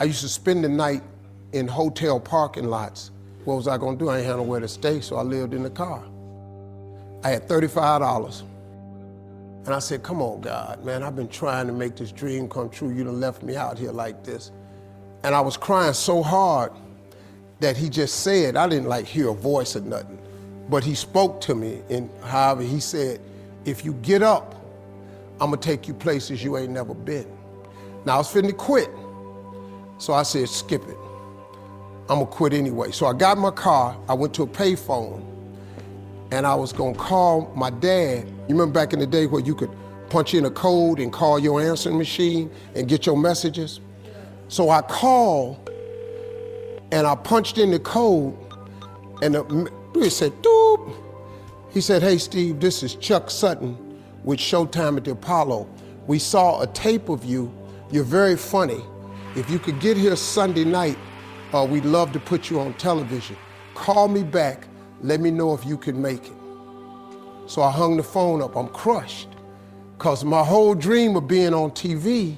I used to spend the night in hotel parking lots. What was I gonna do? I ain't had nowhere to stay, so I lived in the car. I had $35. And I said, come on, God, man, I've been trying to make this dream come true. You done left me out here like this. And I was crying so hard that he just said, I didn't like hear a voice or nothing, but he spoke to me, and however he said, if you get up, I'm gonna take you places you ain't never been. Now I was finna quit. So I said, skip it. I'm gonna quit anyway. So I got in my car, I went to a payphone, and I was gonna call my dad. You remember back in the day where you could punch in a code and call your answering machine and get your messages? So I called, and I punched in the code, and it said, doop. He said, hey Steve, this is Chuck Sutton with Showtime at the Apollo. We saw a tape of you. You're very funny. If you could get here Sunday night, we'd love to put you on television. Call me back, let me know if you can make it. So I hung the phone up, I'm crushed, because my whole dream of being on TV,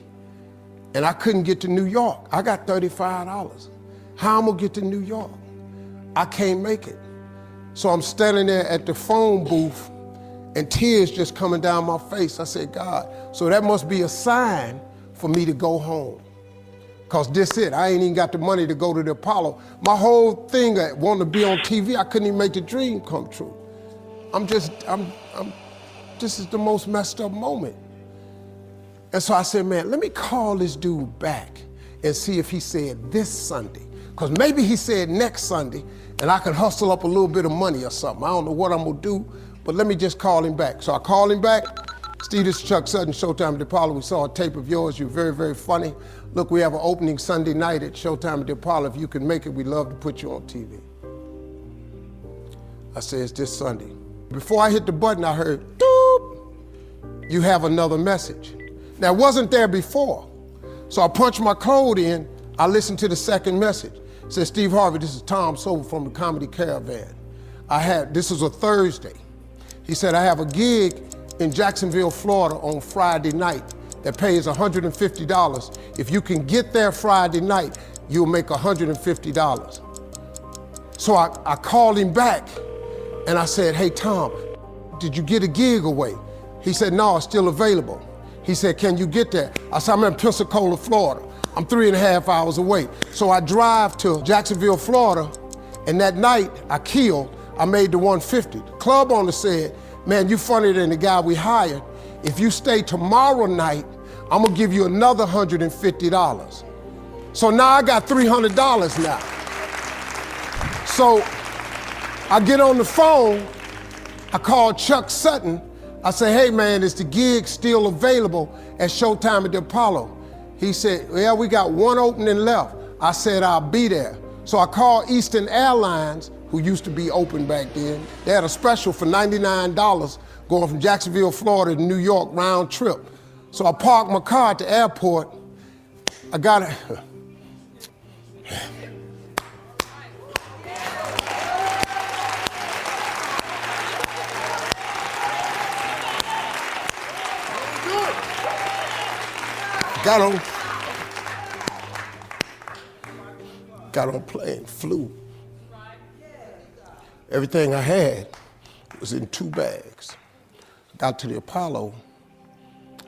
and I couldn't get to New York. I got $35. How I'm gonna get to New York? I can't make it. So I'm standing there at the phone booth, and tears just coming down my face. I said, God, so that must be a sign for me to go home. Cause this it, I ain't even got the money to go to the Apollo. My whole thing, I wanted to be on TV, I couldn't even make the dream come true. This is the most messed up moment. And so I said, man, let me call this dude back and see if he said this Sunday. Cause maybe he said next Sunday and I can hustle up a little bit of money or something. I don't know what I'm gonna do, but let me just call him back. So I called him back. Steve, this is Chuck Sutton, Showtime at the Apollo. We saw a tape of yours. You're very, very funny. Look, we have an opening Sunday night at Showtime at the Apollo. If you can make it, we'd love to put you on TV. I said, it's this Sunday. Before I hit the button, I heard, doop, you have another message. Now, it wasn't there before. So I punched my code in. I listened to the second message. It said, Steve Harvey, this is Tom Sobel from the Comedy Caravan. This was a Thursday. He said, I have a gig in Jacksonville, Florida on Friday night that pays $150. If you can get there Friday night, you'll make $150. So I called him back and I said, hey Tom, did you get a gig away? He said, no, it's still available. He said, can you get there? I said, I'm in Pensacola, Florida. I'm 3.5 hours away. So I drive to Jacksonville, Florida, and that night I made the 150. The club owner said, man, you funnier than the guy we hired. If you stay tomorrow night, I'm gonna give you another $150. So now I got $300 now. So I get on the phone, I call Chuck Sutton. I say, hey man, is the gig still available at Showtime at the Apollo? He said, yeah, we got one opening left. I said, I'll be there. So I called Eastern Airlines, who used to be open back then. They had a special for $99 going from Jacksonville, Florida to New York round trip. So I parked my car at the airport. I got it. Got on plane, flew. Everything I had was in 2 bags. Got to the Apollo.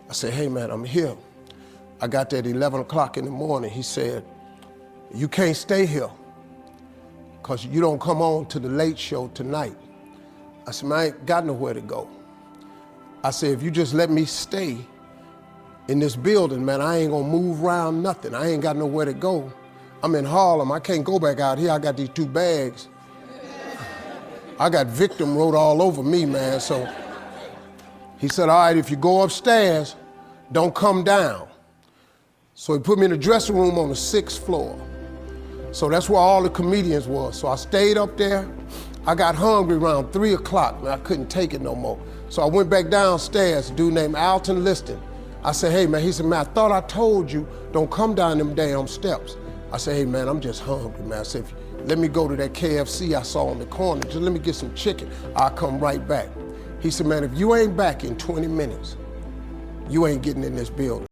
I said, hey man, I'm here. I got there at 11 o'clock in the morning. He said, you can't stay here because you don't come on to the late show tonight. I said, man, I ain't got nowhere to go. I said, if you just let me stay in this building, man, I ain't gonna move around nothing. I ain't got nowhere to go. I'm in Harlem, I can't go back out here. I got these 2 bags. I got victim wrote all over me, man. So he said, all right, if you go upstairs, don't come down. So he put me in a dressing room on the 6th floor. So that's where all the comedians was. So I stayed up there. I got hungry around 3 o'clock, and I couldn't take it no more. So I went back downstairs, a dude named Alton Liston. I said, hey man, he said, man, I thought I told you, don't come down them damn steps. I said, hey man, I'm just hungry, man. I said, let me go to that KFC I saw on the corner. Just let me get some chicken. I'll come right back. He said, man, if you ain't back in 20 minutes, you ain't getting in this building.